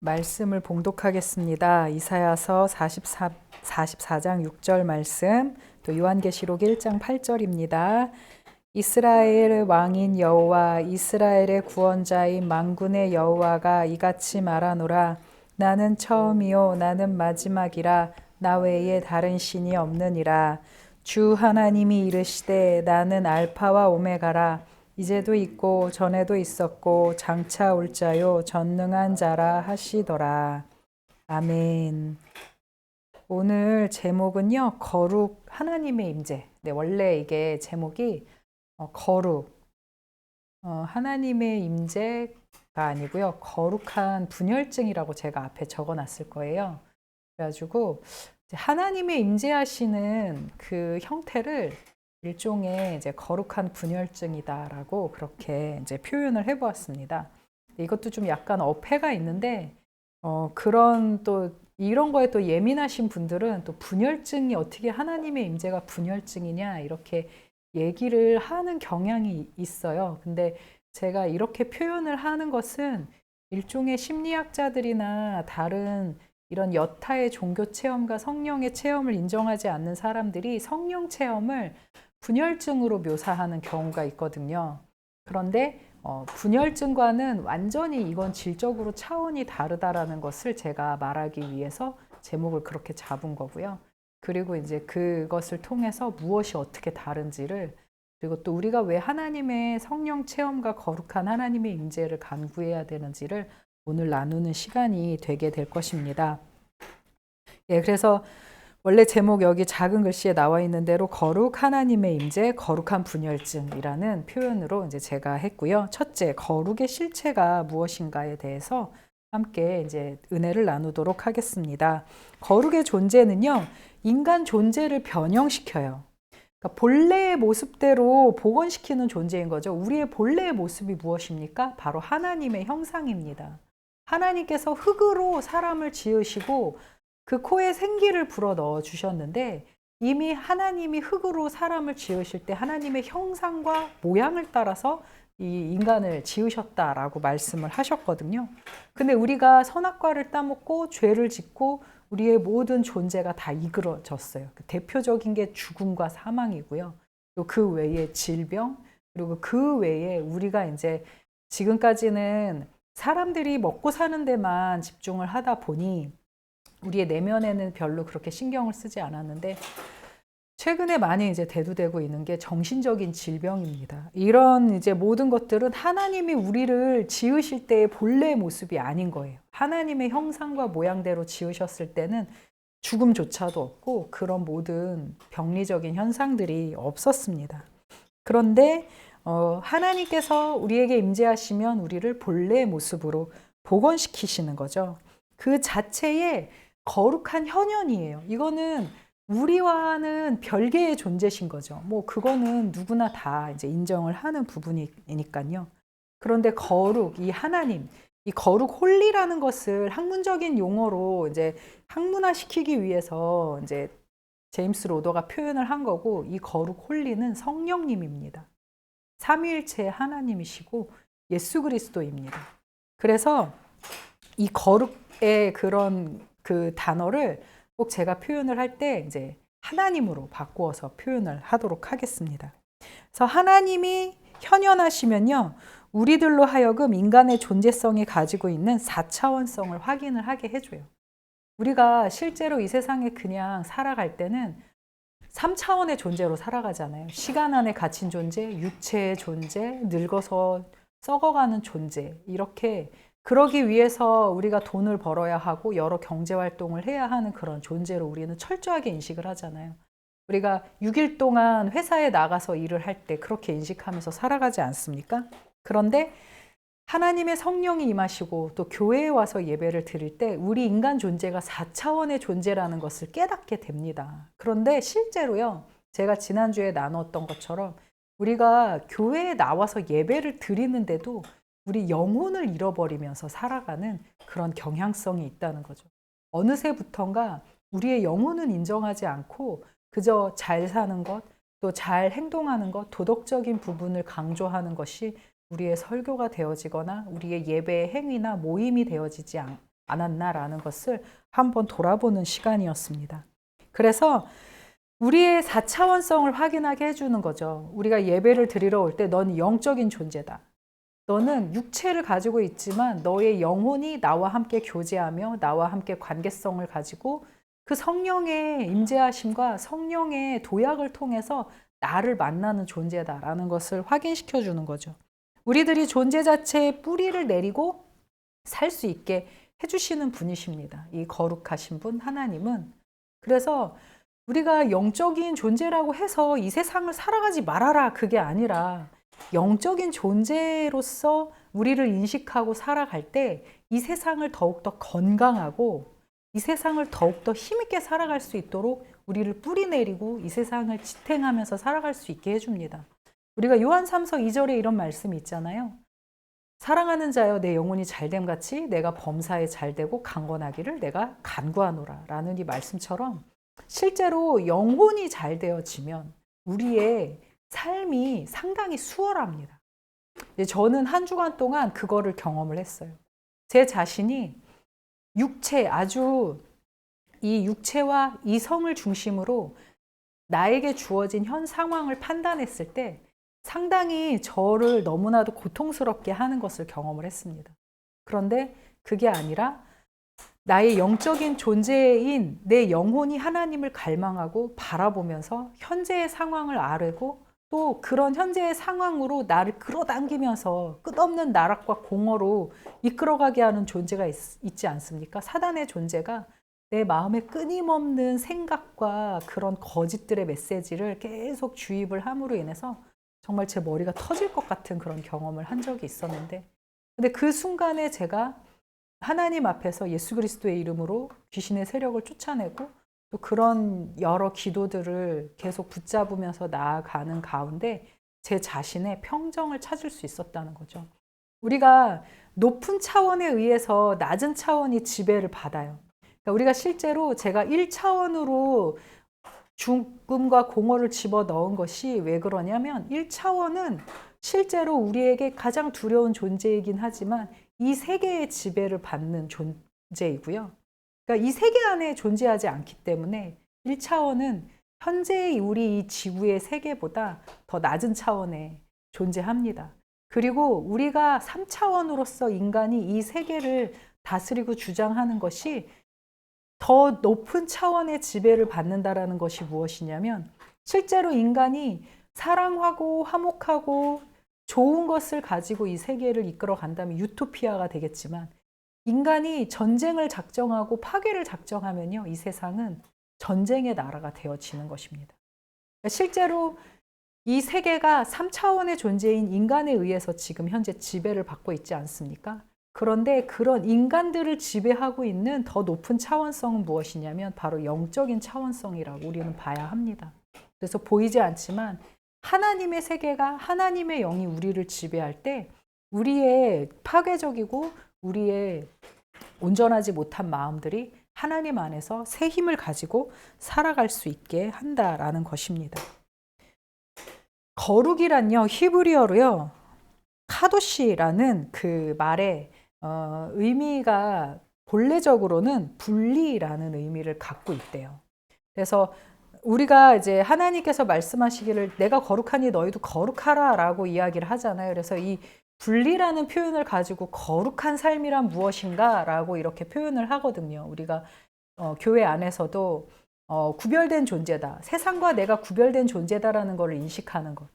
말씀을 봉독하겠습니다. 이사야서 44장 6절 말씀, 또 요한계시록 1장 8절입니다. 이스라엘의 왕인 여호와, 이스라엘의 구원자인 만군의 여호와가 이같이 말하노라. 나는 처음이요 나는 마지막이라. 나 외에 다른 신이 없느니라. 주 하나님이 이르시되 나는 알파와 오메가라. 이제도 있고 전에도 있었고 장차 올 자요 전능한 자라 하시더라. 아멘. 오늘 제목은요, 거룩 하나님의 임재. 네, 원래 이게 제목이 거룩 하나님의 임재가 아니고요, 거룩한 분열증이라고 제가 앞에 적어놨을 거예요. 그래가지고 하나님의 임재하시는 그 형태를 일종의 이제 거룩한 분열증이다라고 그렇게 이제 표현을 해보았습니다. 이것도 좀 약간 어폐가 있는데, 그런 또 이런 거에 또 예민하신 분들은 또 분열증이 어떻게 하나님의 임재가 분열증이냐 이렇게 얘기를 하는 경향이 있어요. 근데 제가 이렇게 표현을 하는 것은 일종의 심리학자들이나 다른 이런 여타의 종교 체험과 성령의 체험을 인정하지 않는 사람들이 성령 체험을 분열증으로 묘사하는 경우가 있거든요. 그런데 분열증과는 완전히 이건 질적으로 차원이 다르다라는 것을 제가 말하기 위해서 제목을 그렇게 잡은 거고요. 그리고 이제 그것을 통해서 무엇이 어떻게 다른지를, 그리고 또 우리가 왜 하나님의 성령 체험과 거룩한 하나님의 임재를 간구해야 되는지를 오늘 나누는 시간이 되게 될 것입니다. 예, 그래서 원래 제목 여기 작은 글씨에 나와 있는 대로 거룩 하나님의 임재, 거룩한 분열증이라는 표현으로 이제 제가 했고요. 첫째, 거룩의 실체가 무엇인가에 대해서 함께 이제 은혜를 나누도록 하겠습니다. 거룩의 존재는요, 인간 존재를 변형시켜요. 그러니까 본래의 모습대로 복원시키는 존재인 거죠. 우리의 본래의 모습이 무엇입니까? 바로 하나님의 형상입니다. 하나님께서 흙으로 사람을 지으시고 그 코에 생기를 불어 넣어 주셨는데, 이미 하나님이 흙으로 사람을 지으실 때 하나님의 형상과 모양을 따라서 이 인간을 지으셨다라고 말씀을 하셨거든요. 근데 우리가 선악과를 따먹고 죄를 짓고 우리의 모든 존재가 다 이그러졌어요. 대표적인 게 죽음과 사망이고요. 또 그 외에 질병, 그리고 그 외에 우리가 이제 지금까지는 사람들이 먹고 사는 데만 집중을 하다 보니 우리의 내면에는 별로 그렇게 신경을 쓰지 않았는데, 최근에 많이 이제 대두되고 있는 게 정신적인 질병입니다. 이런 이제 모든 것들은 하나님이 우리를 지으실 때의 본래의 모습이 아닌 거예요. 하나님의 형상과 모양대로 지으셨을 때는 죽음조차도 없고 그런 모든 병리적인 현상들이 없었습니다. 그런데 하나님께서 우리에게 임재하시면 우리를 본래의 모습으로 복원시키시는 거죠. 그 자체에 거룩한 현현이에요. 이거는 우리와는 별개의 존재신 거죠. 뭐 그거는 누구나 다 이제 인정을 하는 부분이니까요. 그런데 거룩, 이 하나님, 이 거룩 홀리라는 것을 학문적인 용어로 이제 학문화시키기 위해서 이제 제임스 로더가 표현을 한 거고, 이 거룩 홀리는 성령님입니다. 삼위일체의 하나님이시고 예수 그리스도입니다. 그래서 이 거룩의 그런 그 단어를 꼭 제가 표현을 할 때 이제 하나님으로 바꾸어서 표현을 하도록 하겠습니다. 그래서 하나님이 현현하시면요, 우리들로 하여금 인간의 존재성이 가지고 있는 4차원성을 확인을 하게 해줘요. 우리가 실제로 이 세상에 그냥 살아갈 때는 3차원의 존재로 살아가잖아요. 시간 안에 갇힌 존재, 육체의 존재, 늙어서 썩어가는 존재, 이렇게 그러기 위해서 우리가 돈을 벌어야 하고 여러 경제활동을 해야 하는 그런 존재로 우리는 철저하게 인식을 하잖아요. 우리가 6일 동안 회사에 나가서 일을 할 때 그렇게 인식하면서 살아가지 않습니까? 그런데 하나님의 성령이 임하시고 또 교회에 와서 예배를 드릴 때 우리 인간 존재가 4차원의 존재라는 것을 깨닫게 됩니다. 그런데 실제로요, 제가 지난주에 나눴던 것처럼 우리가 교회에 나와서 예배를 드리는데도 우리 영혼을 잃어버리면서 살아가는 그런 경향성이 있다는 거죠. 어느새부턴가 우리의 영혼은 인정하지 않고 그저 잘 사는 것, 또 잘 행동하는 것, 도덕적인 부분을 강조하는 것이 우리의 설교가 되어지거나 우리의 예배의 행위나 모임이 되어지지 않았나라는 것을 한번 돌아보는 시간이었습니다. 그래서 우리의 4차원성을 확인하게 해주는 거죠. 우리가 예배를 드리러 올 때 넌 영적인 존재다. 너는 육체를 가지고 있지만 너의 영혼이 나와 함께 교제하며 나와 함께 관계성을 가지고 그 성령의 임재하심과 성령의 도약을 통해서 나를 만나는 존재다라는 것을 확인시켜 주는 거죠. 우리들이 존재 자체에 뿌리를 내리고 살 수 있게 해주시는 분이십니다. 이 거룩하신 분 하나님은. 그래서 우리가 영적인 존재라고 해서 이 세상을 살아가지 말아라 그게 아니라 영적인 존재로서 우리를 인식하고 살아갈 때 이 세상을 더욱더 건강하고 이 세상을 더욱더 힘있게 살아갈 수 있도록 우리를 뿌리내리고 이 세상을 지탱하면서 살아갈 수 있게 해줍니다. 우리가 요한 3서 2절에 이런 말씀이 있잖아요. 사랑하는 자여 내 영혼이 잘됨 같이 내가 범사에 잘되고 강건하기를 내가 간구하노라 라는 이 말씀처럼 실제로 영혼이 잘 되어지면 우리의 삶이 상당히 수월합니다. 저는 한 주간 동안 그거를 경험을 했어요. 제 자신이 이 육체와 이성을 중심으로 나에게 주어진 현 상황을 판단했을 때 상당히 저를 너무나도 고통스럽게 하는 것을 경험을 했습니다. 그런데 그게 아니라 나의 영적인 존재인 내 영혼이 하나님을 갈망하고 바라보면서 현재의 상황을 아뢰고 또 그런 현재의 상황으로 나를 끌어당기면서 끝없는 나락과 공허로 이끌어가게 하는 존재가 있지 않습니까? 사단의 존재가 내 마음에 끊임없는 생각과 그런 거짓들의 메시지를 계속 주입을 함으로 인해서 정말 제 머리가 터질 것 같은 그런 경험을 한 적이 있었는데 근데 그 순간에 제가 하나님 앞에서 예수 그리스도의 이름으로 귀신의 세력을 쫓아내고 또 그런 여러 기도들을 계속 붙잡으면서 나아가는 가운데 제 자신의 평정을 찾을 수 있었다는 거죠. 우리가 높은 차원에 의해서 낮은 차원이 지배를 받아요. 그러니까 우리가 실제로 제가 1차원으로 죽음과 공허를 집어넣은 것이 왜 그러냐면 1차원은 실제로 우리에게 가장 두려운 존재이긴 하지만 이 세계의 지배를 받는 존재이고요. 그러니까 이 세계 안에 존재하지 않기 때문에 1차원은 현재의 우리 이 지구의 세계보다 더 낮은 차원에 존재합니다. 그리고 우리가 3차원으로서 인간이 이 세계를 다스리고 주장하는 것이 더 높은 차원의 지배를 받는다라는 것이 무엇이냐면 실제로 인간이 사랑하고 화목하고 좋은 것을 가지고 이 세계를 이끌어 간다면 유토피아가 되겠지만 인간이 전쟁을 작정하고 파괴를 작정하면요, 이 세상은 전쟁의 나라가 되어지는 것입니다. 실제로 이 세계가 3차원의 존재인 인간에 의해서 지금 현재 지배를 받고 있지 않습니까? 그런데 그런 인간들을 지배하고 있는 더 높은 차원성은 무엇이냐면 바로 영적인 차원성이라고 우리는 봐야 합니다. 그래서 보이지 않지만 하나님의 세계가 하나님의 영이 우리를 지배할 때 우리의 파괴적이고 우리의 온전하지 못한 마음들이 하나님 안에서 새 힘을 가지고 살아갈 수 있게 한다라는 것입니다. 거룩이란요, 히브리어로요, 카도시라는 그 말의 의미가 본래적으로는 분리라는 의미를 갖고 있대요. 그래서 우리가 이제 하나님께서 말씀하시기를 내가 거룩하니 너희도 거룩하라 라고 이야기를 하잖아요. 그래서 이 분리라는 표현을 가지고 거룩한 삶이란 무엇인가 라고 이렇게 표현을 하거든요. 우리가 교회 안에서도 구별된 존재다. 세상과 내가 구별된 존재다라는 걸 인식하는 것.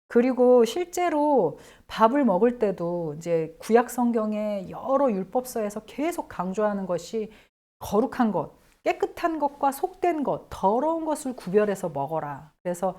그리고 실제로 밥을 먹을 때도 이제 구약 성경의 여러 율법서에서 계속 강조하는 것이 거룩한 것, 깨끗한 것과 속된 것, 더러운 것을 구별해서 먹어라. 그래서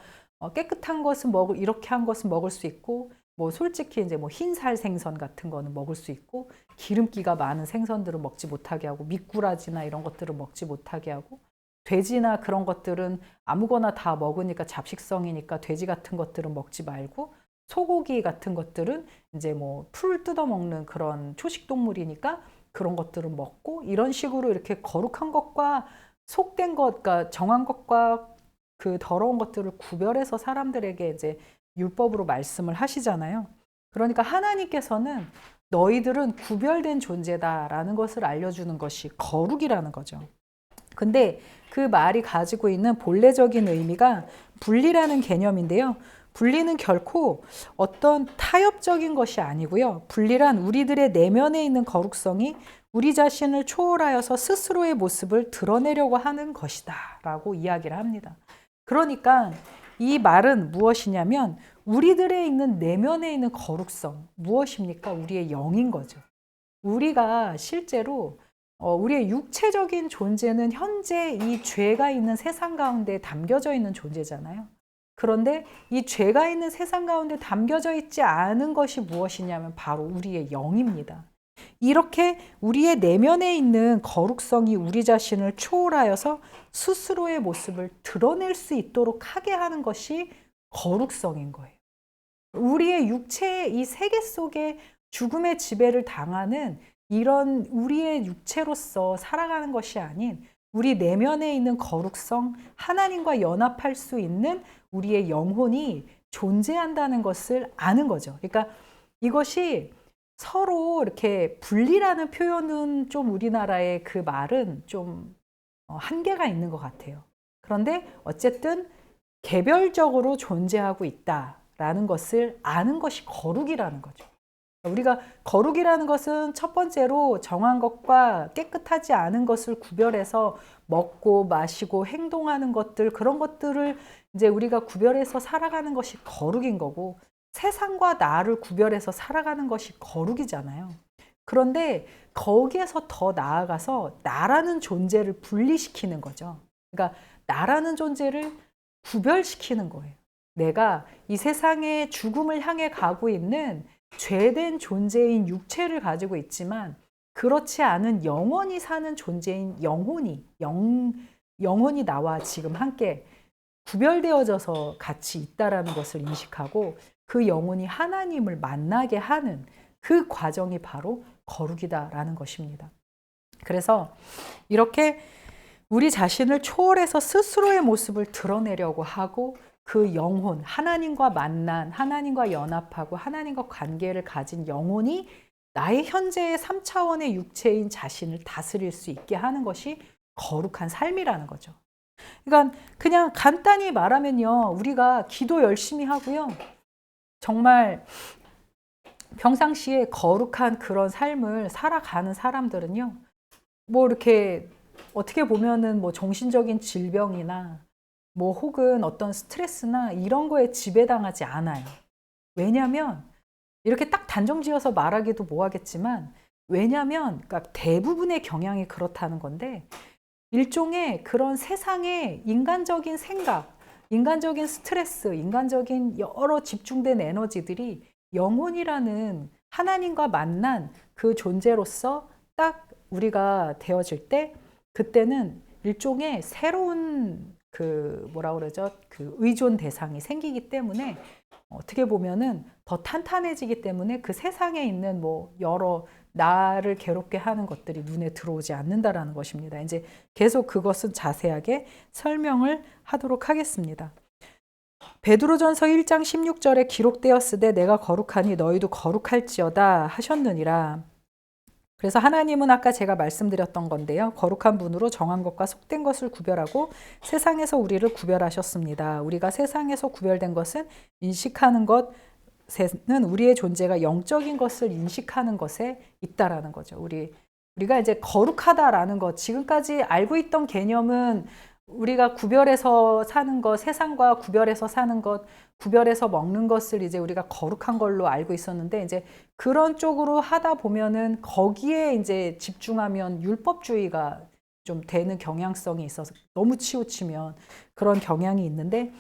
깨끗한 것은 이렇게 한 것은 먹을 수 있고, 뭐 솔직히 이제 뭐 흰살 생선 같은 거는 먹을 수 있고, 기름기가 많은 생선들은 먹지 못하게 하고, 미꾸라지나 이런 것들은 먹지 못하게 하고, 돼지나 그런 것들은 아무거나 다 먹으니까 잡식성이니까 돼지 같은 것들은 먹지 말고, 소고기 같은 것들은 이제 뭐 풀 뜯어 먹는 그런 초식 동물이니까 그런 것들은 먹고, 이런 식으로 이렇게 거룩한 것과 속된 것, 그러니까 정한 것과 그 더러운 것들을 구별해서 사람들에게 이제 율법으로 말씀을 하시잖아요. 그러니까 하나님께서는 너희들은 구별된 존재다라는 것을 알려주는 것이 거룩이라는 거죠. 근데 그 말이 가지고 있는 본래적인 의미가 분리라는 개념인데요. 분리는 결코 어떤 타협적인 것이 아니고요. 분리란 우리들의 내면에 있는 거룩성이 우리 자신을 초월하여서 스스로의 모습을 드러내려고 하는 것이다 라고 이야기를 합니다. 그러니까 이 말은 무엇이냐면 우리들의 있는 내면에 있는 거룩성, 무엇입니까? 우리의 영인 거죠. 우리가 실제로 우리의 육체적인 존재는 현재 이 죄가 있는 세상 가운데 담겨져 있는 존재잖아요. 그런데 이 죄가 있는 세상 가운데 담겨져 있지 않은 것이 무엇이냐면 바로 우리의 영입니다. 이렇게 우리의 내면에 있는 거룩성이 우리 자신을 초월하여서 스스로의 모습을 드러낼 수 있도록 하게 하는 것이 거룩성인 거예요. 우리의 육체의 이 세계 속에 죽음의 지배를 당하는 이런 우리의 육체로서 살아가는 것이 아닌 우리 내면에 있는 거룩성, 하나님과 연합할 수 있는 우리의 영혼이 존재한다는 것을 아는 거죠. 그러니까 이것이 서로 이렇게 분리라는 표현은 좀 우리나라의 그 말은 좀 한계가 있는 것 같아요. 그런데 어쨌든 개별적으로 존재하고 있다라는 것을 아는 것이 거룩이라는 거죠. 우리가 거룩이라는 것은 첫 번째로 정한 것과 깨끗하지 않은 것을 구별해서 먹고 마시고 행동하는 것들, 그런 것들을 이제 우리가 구별해서 살아가는 것이 거룩인 거고, 세상과 나를 구별해서 살아가는 것이 거룩이잖아요. 그런데 거기에서 더 나아가서 나라는 존재를 분리시키는 거죠. 그러니까 나라는 존재를 구별시키는 거예요. 내가 이 세상의 죽음을 향해 가고 있는 죄된 존재인 육체를 가지고 있지만 그렇지 않은 영원히 사는 존재인 영혼이 나와 지금 함께 구별되어져서 같이 있다라는 것을 인식하고 그 영혼이 하나님을 만나게 하는 그 과정이 바로 거룩이다라는 것입니다. 그래서 이렇게 우리 자신을 초월해서 스스로의 모습을 드러내려고 하고 그 영혼, 하나님과 만난, 하나님과 연합하고 하나님과 관계를 가진 영혼이 나의 현재의 3차원의 육체인 자신을 다스릴 수 있게 하는 것이 거룩한 삶이라는 거죠. 그러니까 그냥 간단히 말하면요, 우리가 기도 열심히 하고요, 정말 평상시에 거룩한 그런 삶을 살아가는 사람들은요, 뭐 이렇게 어떻게 보면은 뭐 정신적인 질병이나 뭐 혹은 어떤 스트레스나 이런 거에 지배당하지 않아요. 왜냐하면 이렇게 딱 단정지어서 말하기도 뭐하겠지만, 왜냐하면 그러니까 대부분의 경향이 그렇다는 건데, 일종의 그런 세상의 인간적인 생각, 인간적인 스트레스, 인간적인 여러 집중된 에너지들이 영혼이라는 하나님과 만난 그 존재로서 딱 우리가 되어질 때, 그때는 일종의 새로운 그 뭐라 그러죠? 그 의존 대상이 생기기 때문에 어떻게 보면은 더 탄탄해지기 때문에 그 세상에 있는 뭐 여러 나를 괴롭게 하는 것들이 눈에 들어오지 않는다라는 것입니다. 이제 계속 그것은 자세하게 설명을 하도록 하겠습니다. 베드로전서 1장 16절에 기록되었으되 내가 거룩하니 너희도 거룩할지어다 하셨느니라. 그래서 하나님은 아까 제가 말씀드렸던 건데요, 거룩한 분으로 정한 것과 속된 것을 구별하고 세상에서 우리를 구별하셨습니다. 우리가 세상에서 구별된 것은 인식하는 것은 우리의 존재가 영적인 것을 인식하는 것에 있다라는 거죠. 우리가 이제 거룩하다라는 것, 지금까지 알고 있던 개념은 우리가 구별해서 사는 것, 세상과 구별해서 사는 것, 구별해서 먹는 것을 이제 우리가 거룩한 걸로 알고 있었는데, 이제 그런 쪽으로 하다 보면은 거기에 이제 집중하면 율법주의가 좀 되는 경향성이 있어서 너무 치우치면 그런 경향이 있는데,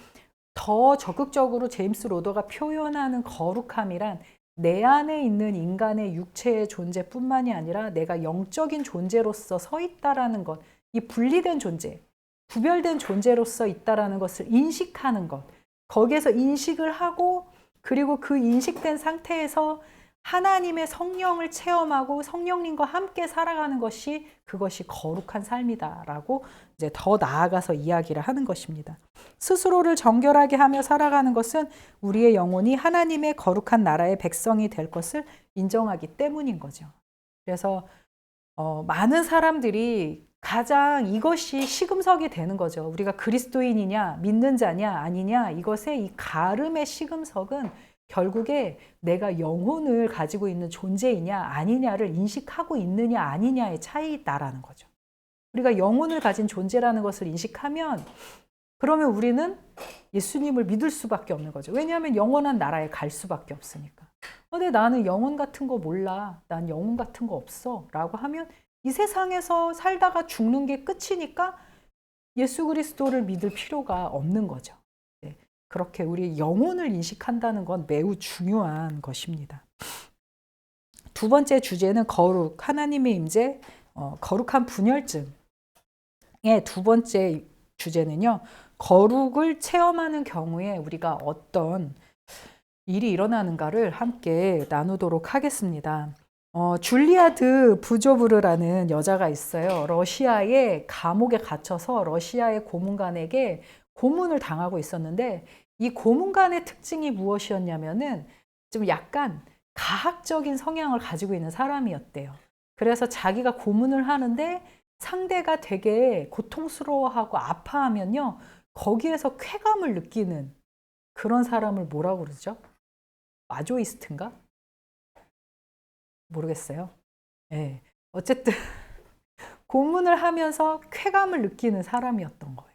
더 적극적으로 제임스 로더가 표현하는 거룩함이란 내 안에 있는 인간의 육체의 존재뿐만이 아니라 내가 영적인 존재로서 서 있다라는 것, 이 분리된 존재, 구별된 존재로서 있다라는 것을 인식하는 것, 거기에서 인식을 하고, 그리고 그 인식된 상태에서 하나님의 성령을 체험하고 성령님과 함께 살아가는 것이, 그것이 거룩한 삶이다라고 이제 더 나아가서 이야기를 하는 것입니다. 스스로를 정결하게 하며 살아가는 것은 우리의 영혼이 하나님의 거룩한 나라의 백성이 될 것을 인정하기 때문인 거죠. 그래서 많은 사람들이 가장 이것이 시금석이 되는 거죠. 우리가 그리스도인이냐, 믿는 자냐, 아니냐, 이것의 이 가름의 시금석은 결국에 내가 영혼을 가지고 있는 존재이냐, 아니냐를 인식하고 있느냐, 아니냐의 차이다라는 거죠. 우리가 영혼을 가진 존재라는 것을 인식하면 그러면 우리는 예수님을 믿을 수밖에 없는 거죠. 왜냐하면 영원한 나라에 갈 수밖에 없으니까. 근데 나는 영혼 같은 거 몰라. 난 영혼 같은 거 없어. 라고 하면 이 세상에서 살다가 죽는 게 끝이니까 예수 그리스도를 믿을 필요가 없는 거죠. 네, 그렇게 우리 영혼을 인식한다는 건 매우 중요한 것입니다. 두 번째 주제는 거룩, 하나님의 임재, 거룩한 분열증의 두 번째 주제는요. 거룩을 체험하는 경우에 우리가 어떤 일이 일어나는가를 함께 나누도록 하겠습니다. 줄리아드 부조브르라는 여자가 있어요. 러시아의 감옥에 갇혀서 러시아의 고문관에게 고문을 당하고 있었는데 이 고문관의 특징이 무엇이었냐면은 좀 약간 가학적인 성향을 가지고 있는 사람이었대요. 그래서 자기가 고문을 하는데 상대가 되게 고통스러워하고 아파하면요. 거기에서 쾌감을 느끼는 그런 사람을 뭐라고 그러죠? 마조이스트인가? 모르겠어요. 네. 어쨌든 고문을 하면서 쾌감을 느끼는 사람이었던 거예요.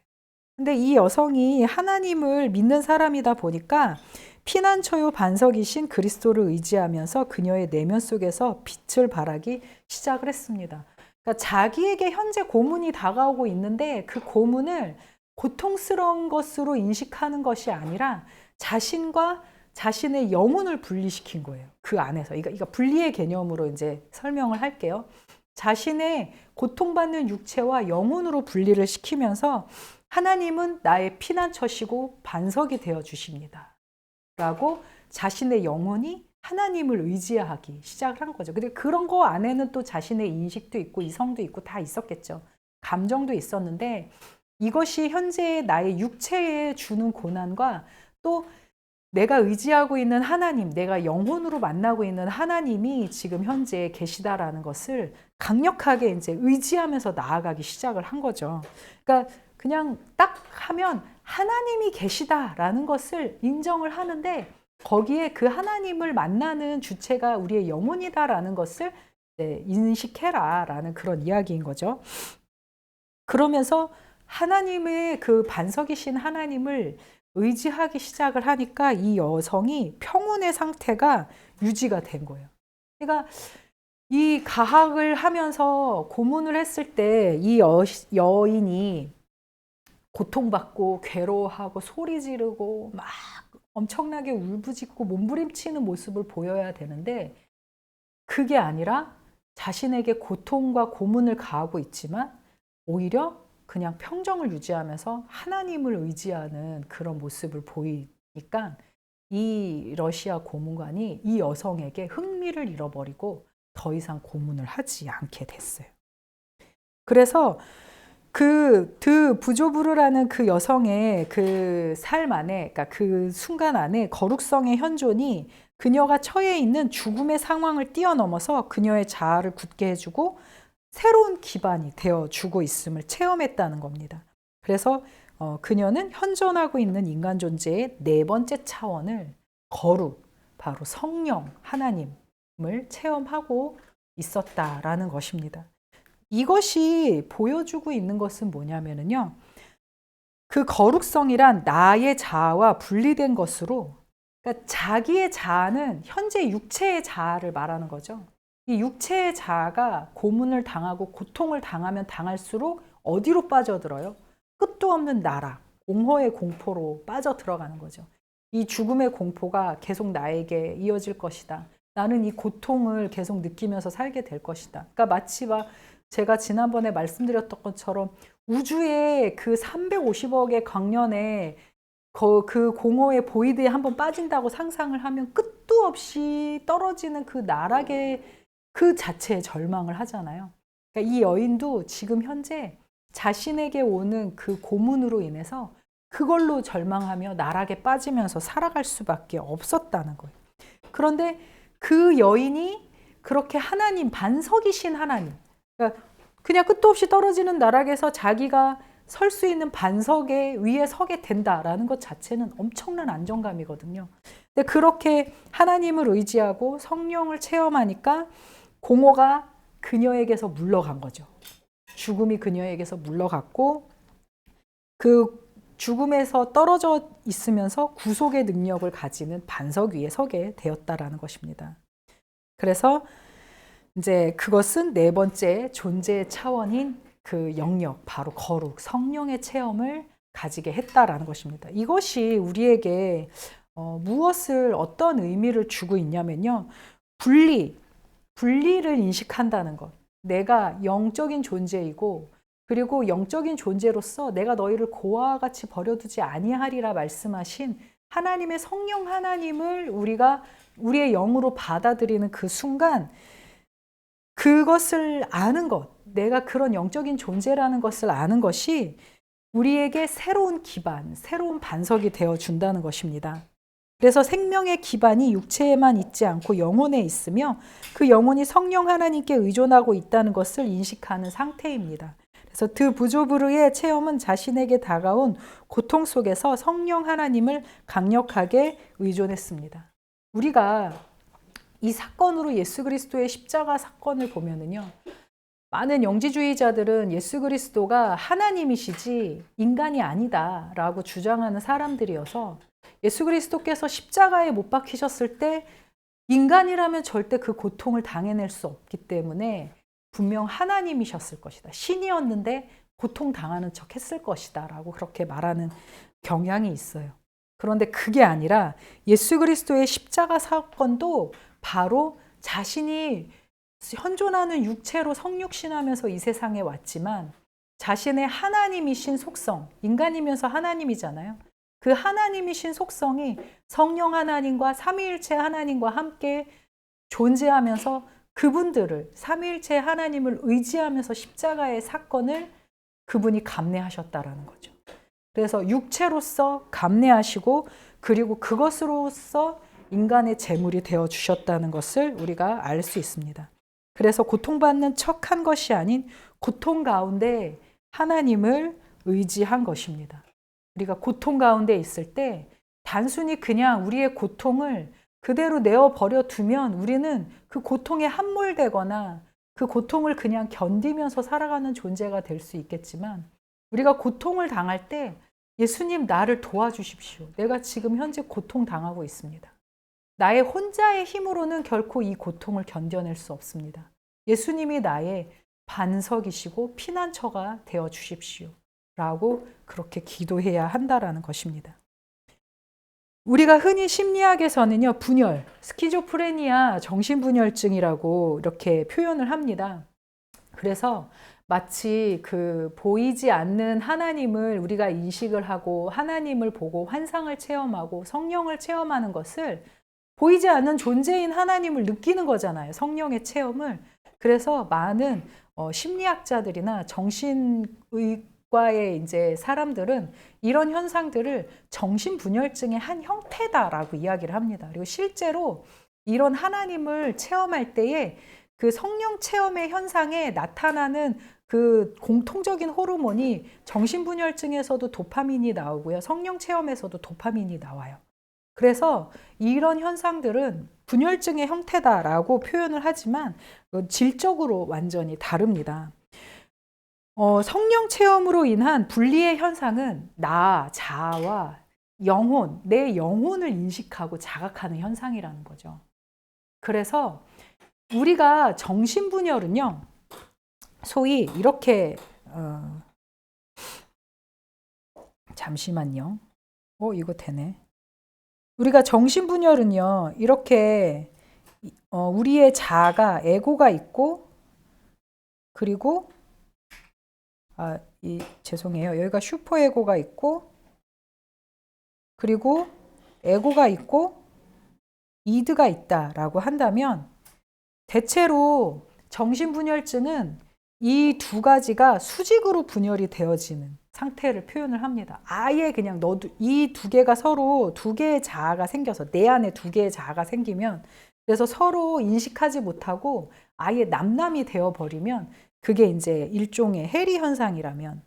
근데 이 여성이 하나님을 믿는 사람이다 보니까 피난처요 반석이신 그리스도를 의지하면서 그녀의 내면 속에서 빛을 발하기 시작을 했습니다. 그러니까 자기에게 현재 고문이 다가오고 있는데 그 고문을 고통스러운 것으로 인식하는 것이 아니라 자신과 자신의 영혼을 분리시킨 거예요. 그 안에서. 이거 분리의 개념으로 이제 설명을 할게요. 자신의 고통받는 육체와 영혼으로 분리를 시키면서 하나님은 나의 피난처시고 반석이 되어 주십니다. 라고 자신의 영혼이 하나님을 의지하기 시작을 한 거죠. 근데 그런 거 안에는 또 자신의 인식도 있고 이성도 있고 다 있었겠죠. 감정도 있었는데 이것이 현재 나의 육체에 주는 고난과 또 내가 의지하고 있는 하나님, 내가 영혼으로 만나고 있는 하나님이 지금 현재 계시다라는 것을 강력하게 이제 의지하면서 나아가기 시작을 한 거죠. 그러니까 그냥 딱 하면 하나님이 계시다라는 것을 인정을 하는데 거기에 그 하나님을 만나는 주체가 우리의 영혼이다라는 것을 인식해라라는 그런 이야기인 거죠. 그러면서 하나님의 그 반석이신 하나님을 의지하기 시작을 하니까 이 여성이 평온의 상태가 유지가 된 거예요. 그러니까 이 가학을 하면서 고문을 했을 때 이 여인이 고통받고 괴로워하고 소리 지르고 막 엄청나게 울부짖고 몸부림치는 모습을 보여야 되는데 그게 아니라 자신에게 고통과 고문을 가하고 있지만 오히려 그냥 평정을 유지하면서 하나님을 의지하는 그런 모습을 보이니까 이 러시아 고문관이 이 여성에게 흥미를 잃어버리고 더 이상 고문을 하지 않게 됐어요. 그래서 그 부조부르라는 그 여성의 그 삶 안에, 그러니까 그 순간 안에 거룩성의 현존이 그녀가 처해 있는 죽음의 상황을 뛰어넘어서 그녀의 자아를 굳게 해주고 새로운 기반이 되어주고 있음을 체험했다는 겁니다. 그래서 그녀는 현존하고 있는 인간 존재의 네 번째 차원을 거룩, 바로 성령, 하나님을 체험하고 있었다라는 것입니다. 이것이 보여주고 있는 것은 뭐냐면요. 그 거룩성이란 나의 자아와 분리된 것으로, 그러니까 자기의 자아는 현재 육체의 자아를 말하는 거죠. 이 육체의 자아가 고문을 당하고 고통을 당하면 당할수록 어디로 빠져들어요? 끝도 없는 나락, 공허의 공포로 빠져들어가는 거죠. 이 죽음의 공포가 계속 나에게 이어질 것이다. 나는 이 고통을 계속 느끼면서 살게 될 것이다. 그러니까 마치 제가 지난번에 말씀드렸던 것처럼 우주의 그 350억의 광년에 그 공허의 보이드에 한번 빠진다고 상상을 하면 끝도 없이 떨어지는 그 나락의 그 자체에 절망을 하잖아요. 그러니까 이 여인도 지금 현재 자신에게 오는 그 고문으로 인해서 그걸로 절망하며 나락에 빠지면서 살아갈 수밖에 없었다는 거예요. 그런데 그 여인이 그렇게 하나님, 반석이신 하나님, 그러니까 그냥 끝도 없이 떨어지는 나락에서 자기가 설 수 있는 반석에 위에 서게 된다라는 것 자체는 엄청난 안정감이거든요. 근데 그렇게 하나님을 의지하고 성령을 체험하니까 공허가 그녀에게서 물러간 거죠. 죽음이 그녀에게서 물러갔고 그 죽음에서 떨어져 있으면서 구속의 능력을 가지는 반석 위에 서게 되었다라는 것입니다. 그래서 이제 그것은 네 번째 존재의 차원인 그 영역, 바로 거룩, 성령의 체험을 가지게 했다라는 것입니다. 이것이 우리에게 무엇을 어떤 의미를 주고 있냐면요. 분리를 인식한다는 것. 내가 영적인 존재이고 그리고 영적인 존재로서 내가 너희를 고아와 같이 버려두지 아니하리라 말씀하신 하나님의 성령 하나님을 우리가 우리의 영으로 받아들이는 그 순간 그것을 아는 것, 내가 그런 영적인 존재라는 것을 아는 것이 우리에게 새로운 기반, 새로운 반석이 되어준다는 것입니다. 그래서 생명의 기반이 육체에만 있지 않고 영혼에 있으며 그 영혼이 성령 하나님께 의존하고 있다는 것을 인식하는 상태입니다. 그래서 드부조브르의 체험은 자신에게 다가온 고통 속에서 성령 하나님을 강력하게 의존했습니다. 우리가 이 사건으로 예수 그리스도의 십자가 사건을 보면은요, 많은 영지주의자들은 예수 그리스도가 하나님이시지 인간이 아니다라고 주장하는 사람들이어서 예수 그리스도께서 십자가에 못 박히셨을 때 인간이라면 절대 그 고통을 당해낼 수 없기 때문에 분명 하나님이셨을 것이다. 신이었는데 고통당하는 척 했을 것이다 라고 그렇게 말하는 경향이 있어요. 그런데 그게 아니라 예수 그리스도의 십자가 사건도 바로 자신이 현존하는 육체로 성육신하면서 이 세상에 왔지만 자신의 하나님이신 속성, 인간이면서 하나님이잖아요. 그 하나님이신 속성이 성령 하나님과 삼위일체 하나님과 함께 존재하면서 그분들을 삼위일체 하나님을 의지하면서 십자가의 사건을 그분이 감내하셨다라는 거죠. 그래서 육체로서 감내하시고 그리고 그것으로서 인간의 제물이 되어 주셨다는 것을 우리가 알 수 있습니다. 그래서 고통받는 척한 것이 아닌 고통 가운데 하나님을 의지한 것입니다. 우리가 고통 가운데 있을 때 단순히 그냥 우리의 고통을 그대로 내어버려 두면 우리는 그 고통에 함몰되거나 그 고통을 그냥 견디면서 살아가는 존재가 될 수 있겠지만 우리가 고통을 당할 때 예수님 나를 도와주십시오. 내가 지금 현재 고통당하고 있습니다. 나의 혼자의 힘으로는 결코 이 고통을 견뎌낼 수 없습니다. 예수님이 나의 반석이시고 피난처가 되어 주십시오. 라고 그렇게 기도해야 한다라는 것입니다. 우리가 흔히 심리학에서는요, 분열, 스키조프레니아 정신분열증이라고 이렇게 표현을 합니다. 그래서 마치 그 보이지 않는 하나님을 우리가 인식을 하고 하나님을 보고 환상을 체험하고 성령을 체험하는 것을 보이지 않는 존재인 하나님을 느끼는 거잖아요. 성령의 체험을. 그래서 많은 심리학자들이나 정신의과의 이제 사람들은 이런 현상들을 정신분열증의 한 형태다라고 이야기를 합니다. 그리고 실제로 이런 하나님을 체험할 때에 그 성령 체험의 현상에 나타나는 그 공통적인 호르몬이 정신분열증에서도 도파민이 나오고요. 성령 체험에서도 도파민이 나와요. 그래서 이런 현상들은 분열증의 형태다라고 표현을 하지만 질적으로 완전히 다릅니다. 성령 체험으로 인한 분리의 현상은 나, 자아와 영혼, 내 영혼을 인식하고 자각하는 현상이라는 거죠. 그래서 우리가 정신분열은요, 소위 이렇게 잠시만요. 이거 되네. 우리가 정신분열은요, 이렇게 우리의 자아가 에고가 있고 그리고 죄송해요. 여기가 슈퍼에고가 있고 그리고 에고가 있고 이드가 있다라고 한다면 대체로 정신분열증은 이 두 가지가 수직으로 분열이 되어지는 상태를 표현을 합니다. 아예 그냥 이 두 개가 서로 두 개의 자아가 생겨서 내 안에 두 개의 자아가 생기면 그래서 서로 인식하지 못하고 아예 남남이 되어버리면 그게 이제 일종의 해리 현상이라면,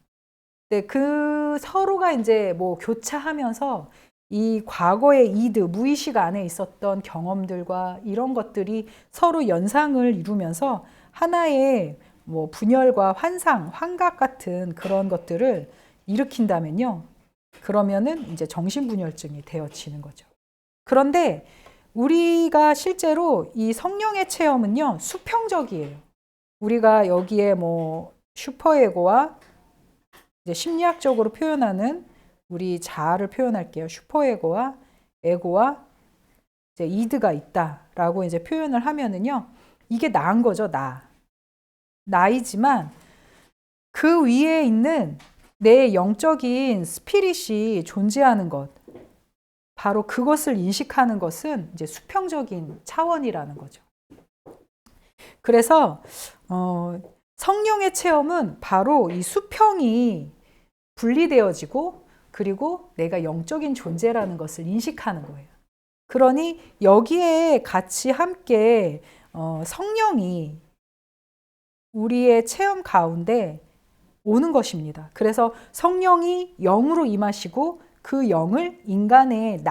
근데 그 서로가 이제 뭐 교차하면서 이 과거의 이드, 무의식 안에 있었던 경험들과 이런 것들이 서로 연상을 이루면서 하나의 뭐 분열과 환상, 환각 같은 그런 것들을 일으킨다면요. 그러면은 이제 정신분열증이 되어지는 거죠. 그런데 우리가 실제로 이 성령의 체험은요, 수평적이에요. 우리가 여기에 뭐 슈퍼에고와 이제 심리학적으로 표현하는 우리 자아를 표현할게요. 슈퍼에고와 에고와 이제 이드가 있다라고 이제 표현을 하면은요, 이게 나인 거죠, 나. 나이지만 그 위에 있는 내 영적인 스피릿이 존재하는 것, 바로 그것을 인식하는 것은 이제 수평적인 차원이라는 거죠. 그래서 성령의 체험은 바로 이 수평이 분리되어지고 그리고 내가 영적인 존재라는 것을 인식하는 거예요. 그러니 여기에 같이 함께 성령이 우리의 체험 가운데 오는 것입니다. 그래서 성령이 영으로 임하시고 그 영을 인간의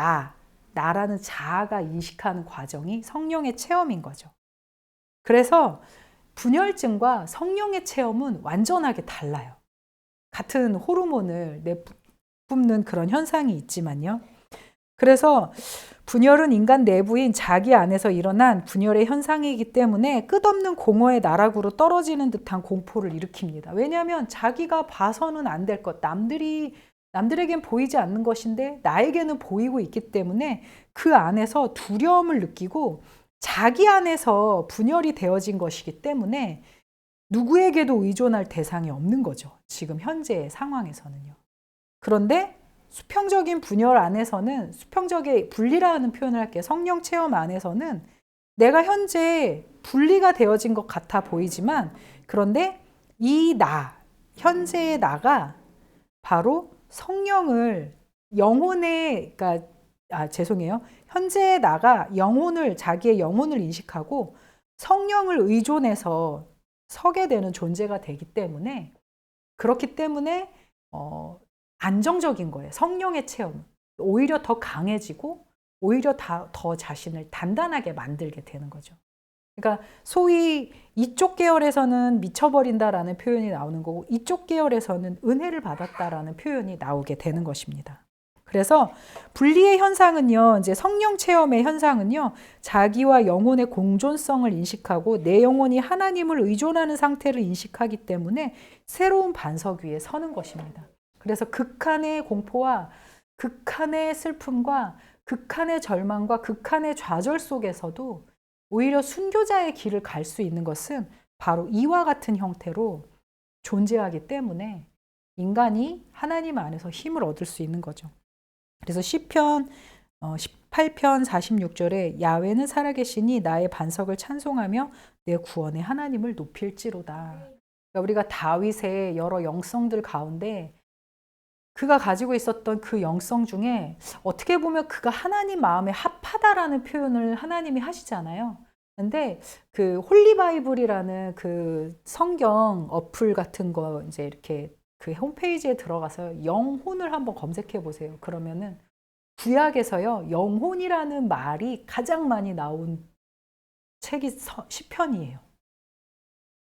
나라는 자아가 인식하는 과정이 성령의 체험인 거죠. 그래서 분열증과 성령의 체험은 완전하게 달라요. 같은 호르몬을 내뿜는 그런 현상이 있지만요. 그래서 분열은 인간 내부인 자기 안에서 일어난 분열의 현상이기 때문에 끝없는 공허의 나락으로 떨어지는 듯한 공포를 일으킵니다. 왜냐하면 자기가 봐서는 안 될 것, 남들에겐 보이지 않는 것인데 나에게는 보이고 있기 때문에 그 안에서 두려움을 느끼고 자기 안에서 분열이 되어진 것이기 때문에 누구에게도 의존할 대상이 없는 거죠. 지금 현재의 상황에서는요. 그런데 수평적인 분열 안에서는, 수평적인 분리라는 표현을 할게요. 성령 체험 안에서는 내가 현재 분리가 되어진 것 같아 보이지만, 그런데 이 현재의 나가 바로 성령을 그러니까 죄송해요. 현재의 나가 자기의 영혼을 인식하고 성령을 의존해서 서게 되는 존재가 되기 때문에, 그렇기 때문에 안정적인 거예요. 성령의 체험. 오히려 더 강해지고 오히려 더 자신을 단단하게 만들게 되는 거죠. 그러니까 소위 이쪽 계열에서는 미쳐버린다라는 표현이 나오는 거고 이쪽 계열에서는 은혜를 받았다라는 표현이 나오게 되는 것입니다. 그래서 분리의 현상은요, 이제 성령 체험의 현상은요, 자기와 영혼의 공존성을 인식하고 내 영혼이 하나님을 의존하는 상태를 인식하기 때문에 새로운 반석 위에 서는 것입니다. 그래서 극한의 공포와 극한의 슬픔과 극한의 절망과 극한의 좌절 속에서도 오히려 순교자의 길을 갈 수 있는 것은 바로 이와 같은 형태로 존재하기 때문에 인간이 하나님 안에서 힘을 얻을 수 있는 거죠. 그래서 시편 18편 46절에 야훼는 살아계시니 나의 반석을 찬송하며 내 구원의 하나님을 높일지로다. 그러니까 우리가 다윗의 여러 영성들 가운데 그가 가지고 있었던 그 영성 중에 어떻게 보면 그가 하나님 마음에 합하다라는 표현을 하나님이 하시잖아요. 근데 그 홀리 바이블이라는 그 성경 어플 같은 거 이제 이렇게 그 홈페이지에 들어가서 영혼을 한번 검색해 보세요. 그러면은 구약에서요, 영혼이라는 말이 가장 많이 나온 책이 시편이에요.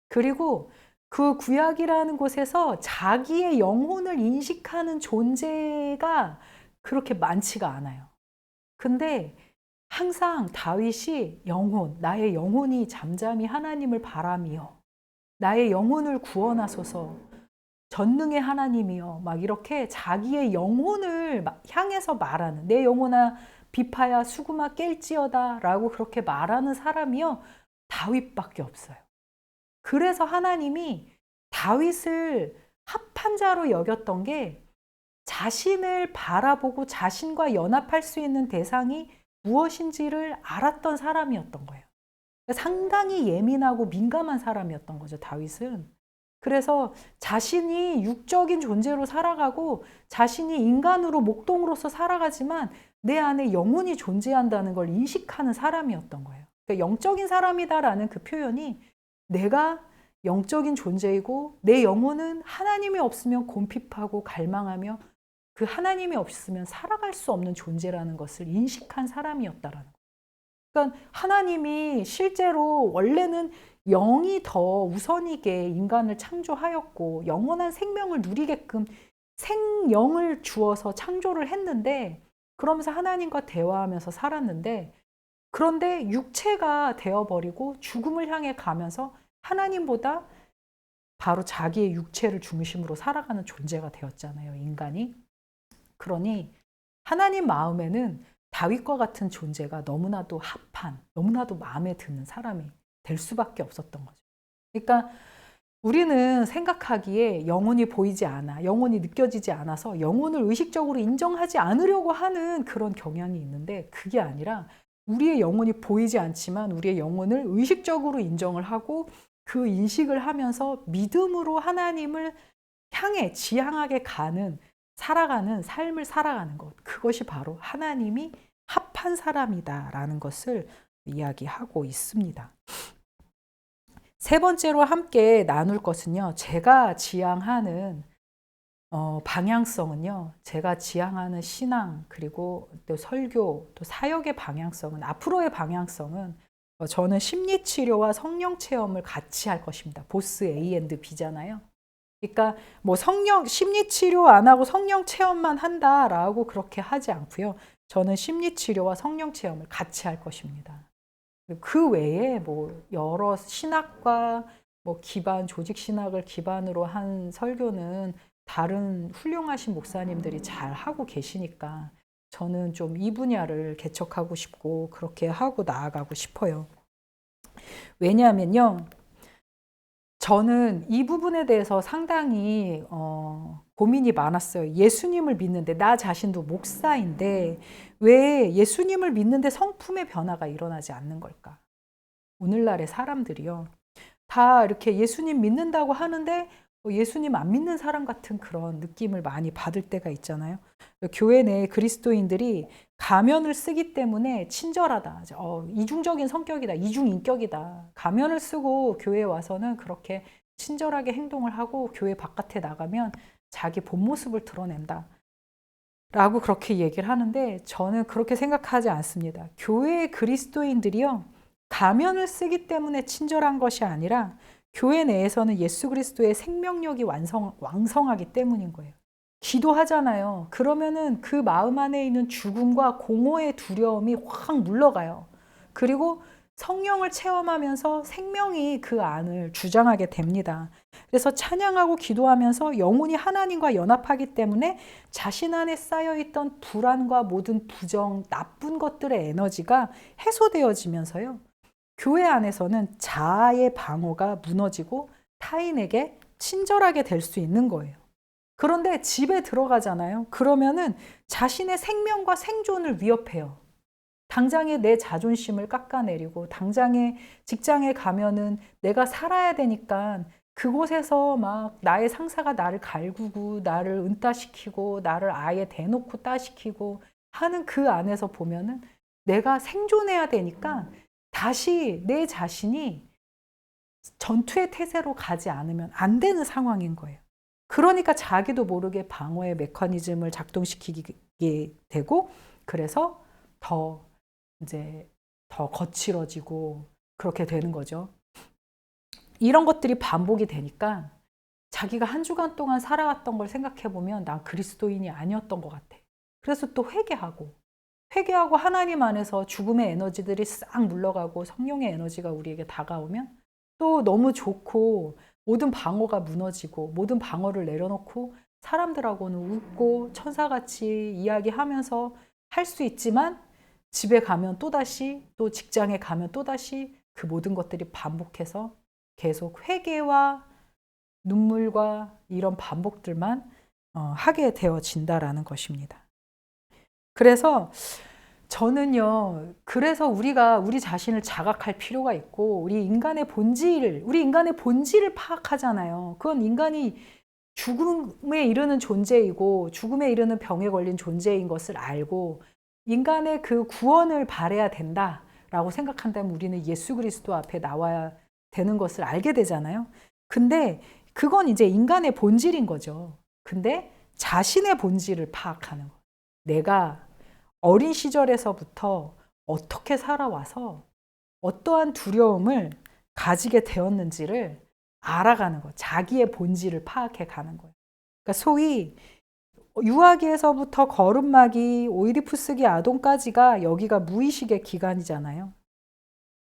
그리고 그 구약이라는 곳에서 자기의 영혼을 인식하는 존재가 그렇게 많지가 않아요. 근데 항상 다윗이 나의 영혼이 잠잠히 하나님을 바라며 나의 영혼을 구원하소서 전능의 하나님이여 막 이렇게 자기의 영혼을 향해서 말하는, 내 영혼아 비파야 수구마 깰지어다 라고 그렇게 말하는 사람이요, 다윗밖에 없어요. 그래서 하나님이 다윗을 합한 자로 여겼던 게 자신을 바라보고 자신과 연합할 수 있는 대상이 무엇인지를 알았던 사람이었던 거예요. 상당히 예민하고 민감한 사람이었던 거죠, 다윗은. 그래서 자신이 육적인 존재로 살아가고 자신이 인간으로 목동으로서 살아가지만 내 안에 영혼이 존재한다는 걸 인식하는 사람이었던 거예요. 그러니까 영적인 사람이다라는 그 표현이 내가 영적인 존재이고 내 영혼은 하나님이 없으면 곰핍하고 갈망하며 그 하나님이 없으면 살아갈 수 없는 존재라는 것을 인식한 사람이었다라는 거예요. 그러니까 하나님이 실제로 원래는 영이 더 우선이게 인간을 창조하였고 영원한 생명을 누리게끔 생명을 주어서 창조를 했는데 그러면서 하나님과 대화하면서 살았는데 그런데 육체가 되어버리고 죽음을 향해 가면서 하나님보다 바로 자기의 육체를 중심으로 살아가는 존재가 되었잖아요, 인간이. 그러니 하나님 마음에는 다윗과 같은 존재가 너무나도 합한, 너무나도 마음에 드는 사람이 될 수밖에 없었던 거죠. 그러니까 우리는 생각하기에 영혼이 보이지 않아, 영혼이 느껴지지 않아서 영혼을 의식적으로 인정하지 않으려고 하는 그런 경향이 있는데 그게 아니라 우리의 영혼이 보이지 않지만 우리의 영혼을 의식적으로 인정을 하고 그 인식을 하면서 믿음으로 하나님을 향해 지향하게 가는 살아가는 삶을 살아가는 것, 그것이 바로 하나님이 합한 사람이다라는 것을 이야기하고 있습니다. 세 번째로 함께 나눌 것은요, 제가 지향하는 방향성은요, 제가 지향하는 신앙, 그리고 또 설교, 또 사역의 방향성은, 앞으로의 방향성은 저는 심리치료와 성령체험을 같이 할 것입니다. 보스 A&B잖아요. 그러니까 뭐 심리치료 안 하고 성령체험만 한다라고 그렇게 하지 않고요. 저는 심리치료와 성령체험을 같이 할 것입니다. 그 외에 뭐 여러 신학과 뭐 조직 신학을 기반으로 한 설교는 다른 훌륭하신 목사님들이 잘 하고 계시니까 저는 좀 이 분야를 개척하고 싶고 그렇게 하고 나아가고 싶어요. 왜냐하면요, 저는 이 부분에 대해서 상당히 고민이 많았어요. 예수님을 믿는데, 나 자신도 목사인데 왜 예수님을 믿는데 성품의 변화가 일어나지 않는 걸까? 오늘날의 사람들이요, 다 이렇게 예수님 믿는다고 하는데 예수님 안 믿는 사람 같은 그런 느낌을 많이 받을 때가 있잖아요. 교회 내 그리스도인들이 가면을 쓰기 때문에 친절하다, 이중적인 성격이다, 이중인격이다. 가면을 쓰고 교회에 와서는 그렇게 친절하게 행동을 하고 교회 바깥에 나가면 자기 본 모습을 드러낸다 라고 그렇게 얘기를 하는데 저는 그렇게 생각하지 않습니다. 교회의 그리스도인들이요, 가면을 쓰기 때문에 친절한 것이 아니라 교회 내에서는 예수 그리스도의 생명력이 왕성하기 때문인 거예요. 기도하잖아요. 그러면은 그 마음 안에 있는 죽음과 공허의 두려움이 확 물러가요. 그리고 성령을 체험하면서 생명이 그 안을 주장하게 됩니다. 그래서 찬양하고 기도하면서 영혼이 하나님과 연합하기 때문에 자신 안에 쌓여있던 불안과 모든 부정, 나쁜 것들의 에너지가 해소되어지면서요, 교회 안에서는 자아의 방어가 무너지고 타인에게 친절하게 될 수 있는 거예요. 그런데 집에 들어가잖아요. 그러면은 자신의 생명과 생존을 위협해요. 당장에 내 자존심을 깎아내리고 당장에 직장에 가면은 내가 살아야 되니까 그곳에서 막 나의 상사가 나를 갈구고 나를 은따시키고 나를 아예 대놓고 따시키고 하는 그 안에서 보면은 내가 생존해야 되니까 다시 내 자신이 전투의 태세로 가지 않으면 안 되는 상황인 거예요. 그러니까 자기도 모르게 방어의 메커니즘을 작동시키게 되고 그래서 더 거칠어지고 그렇게 되는 거죠. 이런 것들이 반복이 되니까 자기가 한 주간 동안 살아왔던 걸 생각해 보면 난 그리스도인이 아니었던 것 같아. 그래서 또 회개하고 하나님 안에서 죽음의 에너지들이 싹 물러가고 성령의 에너지가 우리에게 다가오면 또 너무 좋고 모든 방어가 무너지고 모든 방어를 내려놓고 사람들하고는 웃고 천사같이 이야기하면서 할 수 있지만 집에 가면 또다시, 또 직장에 가면 또다시 그 모든 것들이 반복해서 계속 회개와 눈물과 이런 반복들만 하게 되어진다라는 것입니다. 그래서 저는요, 그래서 우리가 우리 자신을 자각할 필요가 있고 우리 인간의 본질을 파악하잖아요. 그건 인간이 죽음에 이르는 존재이고 죽음에 이르는 병에 걸린 존재인 것을 알고 인간의 그 구원을 바라야 된다 라고 생각한다면 우리는 예수 그리스도 앞에 나와야 되는 것을 알게 되잖아요. 근데 그건 이제 인간의 본질인 거죠. 근데 자신의 본질을 파악하는 거예요. 내가 어린 시절에서부터 어떻게 살아와서 어떠한 두려움을 가지게 되었는지를 알아가는 거예요. 자기의 본질을 파악해 가는 거예요. 그러니까 소위 유아기에서부터 거름마기, 오이디푸스기 아동까지가 여기가 무의식의 기간이잖아요.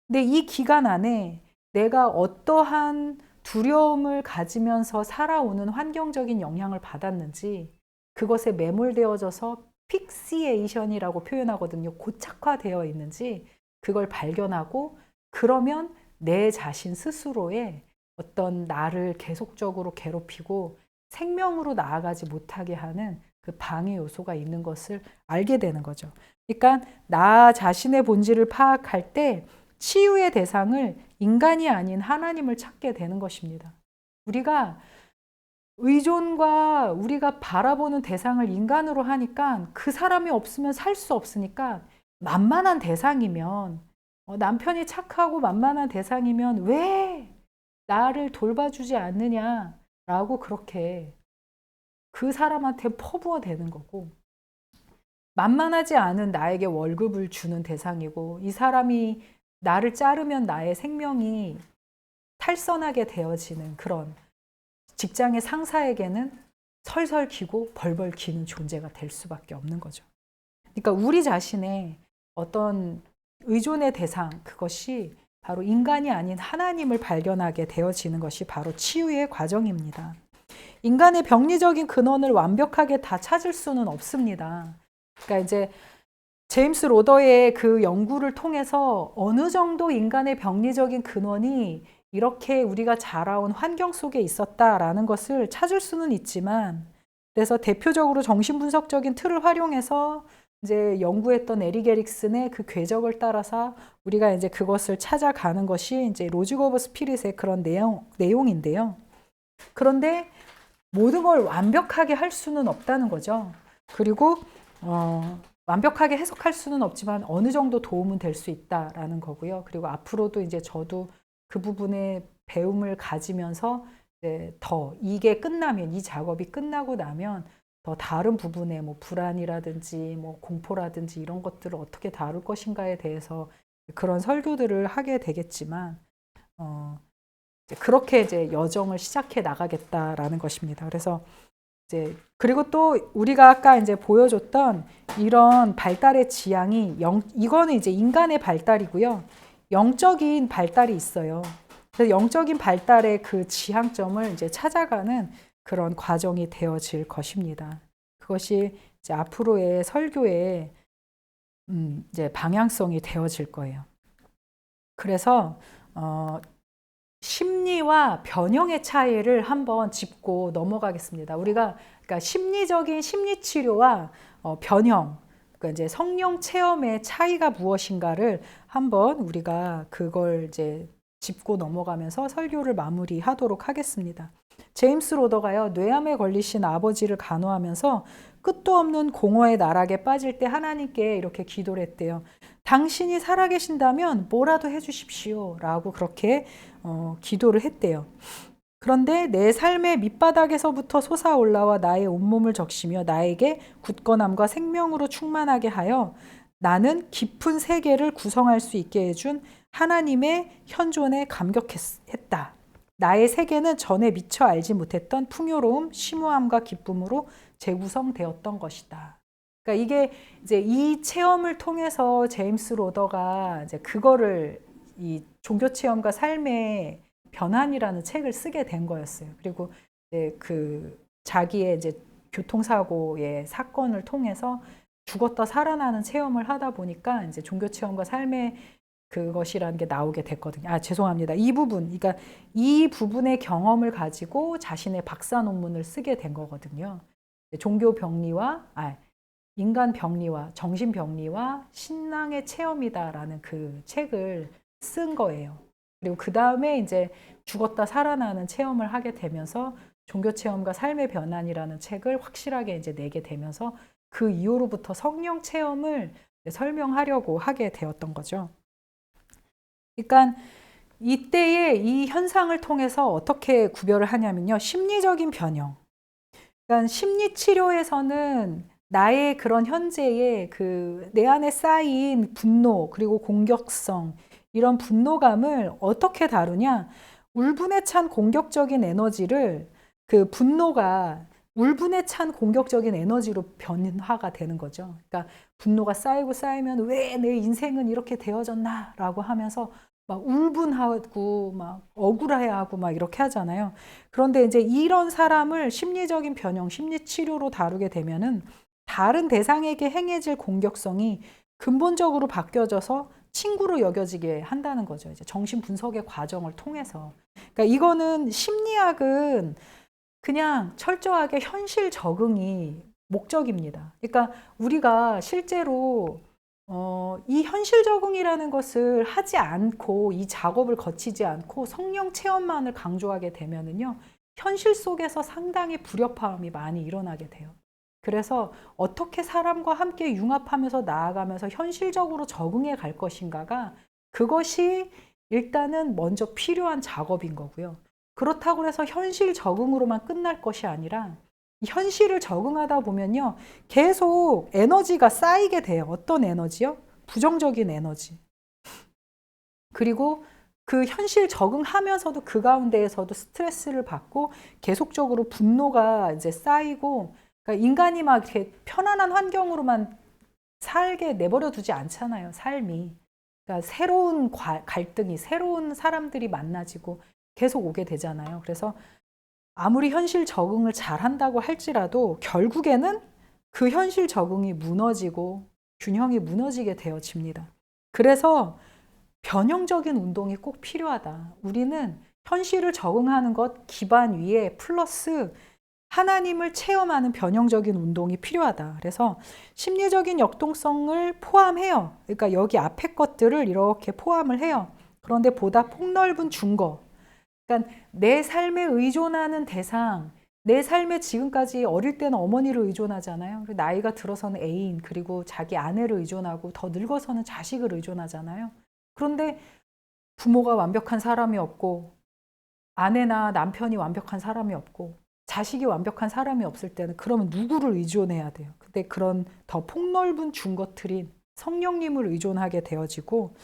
근데 이 기간 안에 내가 어떠한 두려움을 가지면서 살아오는 환경적인 영향을 받았는지 그것에 매몰되어져서 픽시에이션이라고 표현하거든요. 고착화되어 있는지 그걸 발견하고 그러면 내 자신 스스로의 어떤 나를 계속적으로 괴롭히고 생명으로 나아가지 못하게 하는 그 방해 요소가 있는 것을 알게 되는 거죠. 그러니까 나 자신의 본질을 파악할 때 치유의 대상을 인간이 아닌 하나님을 찾게 되는 것입니다. 우리가 의존과 우리가 바라보는 대상을 인간으로 하니까 그 사람이 없으면 살 수 없으니까 만만한 대상이면 남편이 착하고 만만한 대상이면 왜 나를 돌봐주지 않느냐라고 그렇게 그 사람한테 퍼부어 대는 거고 만만하지 않은 나에게 월급을 주는 대상이고 이 사람이 나를 자르면 나의 생명이 탈선하게 되어지는 그런 직장의 상사에게는 설설 기고 벌벌 기는 존재가 될 수밖에 없는 거죠. 그러니까 우리 자신의 어떤 의존의 대상 그것이 바로 인간이 아닌 하나님을 발견하게 되어지는 것이 바로 치유의 과정입니다. 인간의 병리적인 근원을 완벽하게 다 찾을 수는 없습니다. 그러니까 이제 제임스 로더의 그 연구를 통해서 어느 정도 인간의 병리적인 근원이 이렇게 우리가 자라온 환경 속에 있었다라는 것을 찾을 수는 있지만 그래서 대표적으로 정신분석적인 틀을 활용해서 이제 연구했던 에릭 에릭슨의 그 궤적을 따라서 우리가 이제 그것을 찾아가는 것이 이제 로직 오브 스피릿의 그런 내용인데요. 그런데 모든 걸 완벽하게 할 수는 없다는 거죠. 그리고 완벽하게 해석할 수는 없지만 어느 정도 도움은 될 수 있다라는 거고요. 그리고 앞으로도 이제 저도 그 부분에 배움을 가지면서 이제 더 이게 끝나면 이 작업이 끝나고 나면 더 다른 부분에 뭐 불안이라든지 뭐 공포라든지 이런 것들을 어떻게 다룰 것인가에 대해서 그런 설교들을 하게 되겠지만 그렇게 이제 여정을 시작해 나가겠다라는 것입니다. 그래서 이제 그리고 또 우리가 아까 이제 보여줬던 이런 발달의 지향이 이거는 이제 인간의 발달이고요. 영적인 발달이 있어요. 그래서 영적인 발달의 그 지향점을 이제 찾아가는 그런 과정이 되어질 것입니다. 그것이 이제 앞으로의 설교의 이제 방향성이 되어질 거예요. 그래서 심리와 변형의 차이를 한번 짚고 넘어가겠습니다. 우리가 그러니까 심리적인 심리 치료와 변형, 그러니까 이제 성령 체험의 차이가 무엇인가를 한번 우리가 그걸 이제 짚고 넘어가면서 설교를 마무리하도록 하겠습니다. 제임스 로더가요, 뇌암에 걸리신 아버지를 간호하면서 끝도 없는 공허의 나락에 빠질 때 하나님께 이렇게 기도를 했대요. 당신이 살아계신다면 뭐라도 해주십시오 라고 그렇게 기도를 했대요. 그런데 내 삶의 밑바닥에서부터 솟아올라와 나의 온몸을 적시며 나에게 굳건함과 생명으로 충만하게 하여 나는 깊은 세계를 구성할 수 있게 해준 하나님의 현존에 감격했다. 나의 세계는 전에 미처 알지 못했던 풍요로움, 심오함과 기쁨으로 재구성되었던 것이다. 그러니까 이게 이제 이 체험을 통해서 제임스 로더가 이제 그거를 이 종교 체험과 삶의 변환이라는 책을 쓰게 된 거였어요. 그리고 이제 그 자기의 이제 교통사고의 사건을 통해서 죽었다 살아나는 체험을 하다 보니까 이제 종교 체험과 삶의 그것이라는 게 나오게 됐거든요. 죄송합니다. 이 부분, 그러니까 이 부분의 경험을 가지고 자신의 박사 논문을 쓰게 된 거거든요. 종교 병리와 인간 병리와 정신 병리와 신앙의 체험이다라는 그 책을 쓴 거예요. 그리고 그 다음에 이제 죽었다 살아나는 체험을 하게 되면서 종교 체험과 삶의 변환이라는 책을 확실하게 이제 내게 되면서 그 이후로부터 성령 체험을 설명하려고 하게 되었던 거죠. 그러니까 이때에 이 현상을 통해서 어떻게 구별을 하냐면요. 심리적인 변형. 그러니까 심리 치료에서는 나의 그런 현재의 그 내 안에 쌓인 분노 그리고 공격성 이런 분노감을 어떻게 다루냐? 울분에 찬 공격적인 에너지를 그 분노가 울분에 찬 공격적인 에너지로 변화가 되는 거죠. 그러니까 분노가 쌓이고 쌓이면 왜 내 인생은 이렇게 되어졌나라고 하면서 막 울분하고 막 억울해하고 막 이렇게 하잖아요. 그런데 이제 이런 사람을 심리적인 변형, 심리 치료로 다루게 되면은 다른 대상에게 행해질 공격성이 근본적으로 바뀌어져서 친구로 여겨지게 한다는 거죠. 이제 정신 분석의 과정을 통해서. 그러니까 이거는 심리학은 그냥 철저하게 현실 적응이 목적입니다. 그러니까 우리가 실제로 이 현실 적응이라는 것을 하지 않고 이 작업을 거치지 않고 성령 체험만을 강조하게 되면은요, 현실 속에서 상당히 불협화음이 많이 일어나게 돼요. 그래서 어떻게 사람과 함께 융합하면서 나아가면서 현실적으로 적응해 갈 것인가가 그것이 일단은 먼저 필요한 작업인 거고요. 그렇다고 해서 현실 적응으로만 끝날 것이 아니라 현실을 적응하다 보면요. 계속 에너지가 쌓이게 돼요. 어떤 에너지요? 부정적인 에너지. 그리고 그 현실 적응하면서도 그 가운데에서도 스트레스를 받고 계속적으로 분노가 이제 쌓이고 그러니까 인간이 막 이렇게 편안한 환경으로만 살게 내버려 두지 않잖아요. 삶이. 그러니까 새로운 갈등이 새로운 사람들이 만나지고 계속 오게 되잖아요. 그래서 아무리 현실 적응을 잘 한다고 할지라도 결국에는 그 현실 적응이 무너지고 균형이 무너지게 되어집니다. 그래서 변형적인 운동이 꼭 필요하다. 우리는 현실을 적응하는 것 기반 위에 플러스 하나님을 체험하는 변형적인 운동이 필요하다. 그래서 심리적인 역동성을 포함해요. 그러니까 여기 앞에 것들을 이렇게 포함을 해요. 그런데 보다 폭넓은 중거. 그러니까 내 삶에 의존하는 대상, 내 삶에 지금까지 어릴 때는 어머니를 의존하잖아요. 나이가 들어서는 애인, 그리고 자기 아내를 의존하고 더 늙어서는 자식을 의존하잖아요. 그런데 부모가 완벽한 사람이 없고 아내나 남편이 완벽한 사람이 없고 자식이 완벽한 사람이 없을 때는 그러면 누구를 의존해야 돼요? 근데 그런 더 폭넓은 중것들인 성령님을 의존하게 되어지고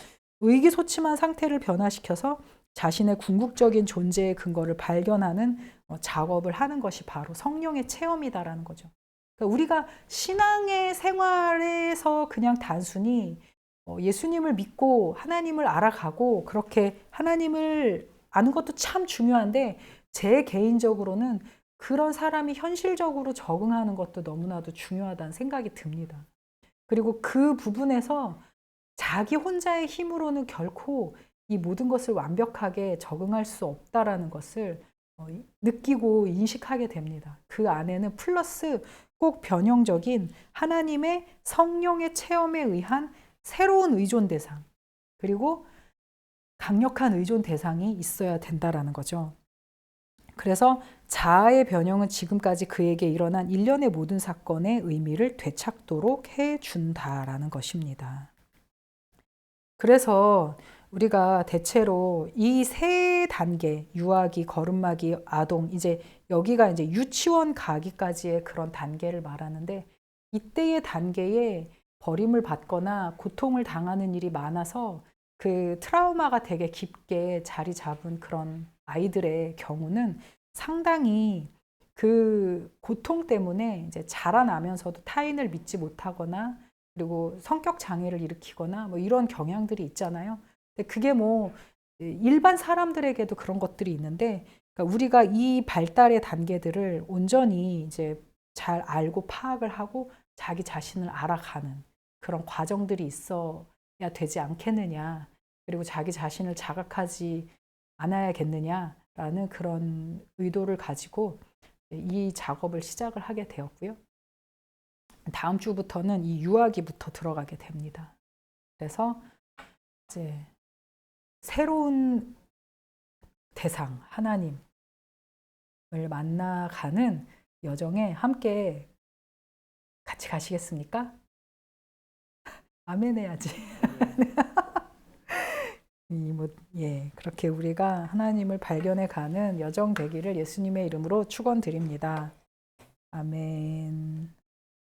의기소침한 상태를 변화시켜서 자신의 궁극적인 존재의 근거를 발견하는 작업을 하는 것이 바로 성령의 체험이다라는 거죠. 그러니까 우리가 신앙의 생활에서 그냥 단순히 예수님을 믿고 하나님을 알아가고 그렇게 하나님을 아는 것도 참 중요한데 제 개인적으로는 그런 사람이 현실적으로 적응하는 것도 너무나도 중요하다는 생각이 듭니다. 그리고 그 부분에서 자기 혼자의 힘으로는 결코 이 모든 것을 완벽하게 적응할 수 없다라는 것을 느끼고 인식하게 됩니다. 그 안에는 플러스 꼭 변형적인 하나님의 성령의 체험에 의한 새로운 의존 대상, 그리고 강력한 의존 대상이 있어야 된다라는 거죠. 그래서 자아의 변형은 지금까지 그에게 일어난 일련의 모든 사건의 의미를 되찾도록 해준다라는 것입니다. 그래서 우리가 대체로 이 세 단계, 유아기, 거름마기, 아동, 이제 여기가 이제 유치원 가기까지의 그런 단계를 말하는데 이때의 단계에 버림을 받거나 고통을 당하는 일이 많아서 그 트라우마가 되게 깊게 자리 잡은 그런 아이들의 경우는 상당히 그 고통 때문에 이제 자라나면서도 타인을 믿지 못하거나 그리고 성격 장애를 일으키거나 뭐 이런 경향들이 있잖아요. 근데 그게 뭐 일반 사람들에게도 그런 것들이 있는데 그러니까 우리가 이 발달의 단계들을 온전히 이제 잘 알고 파악을 하고 자기 자신을 알아가는 그런 과정들이 있어야 되지 않겠느냐. 그리고 자기 자신을 자각하지 않아야겠느냐라는 그런 의도를 가지고 이 작업을 시작을 하게 되었고요. 다음 주부터는 이 유아기부터 들어가게 됩니다. 그래서 이제 새로운 대상, 하나님을 만나가는 여정에 함께 같이 가시겠습니까? 아멘 해야지. 그렇게 우리가 하나님을 발견해 가는 여정 되기를 예수님의 이름으로 축원드립니다. 아멘.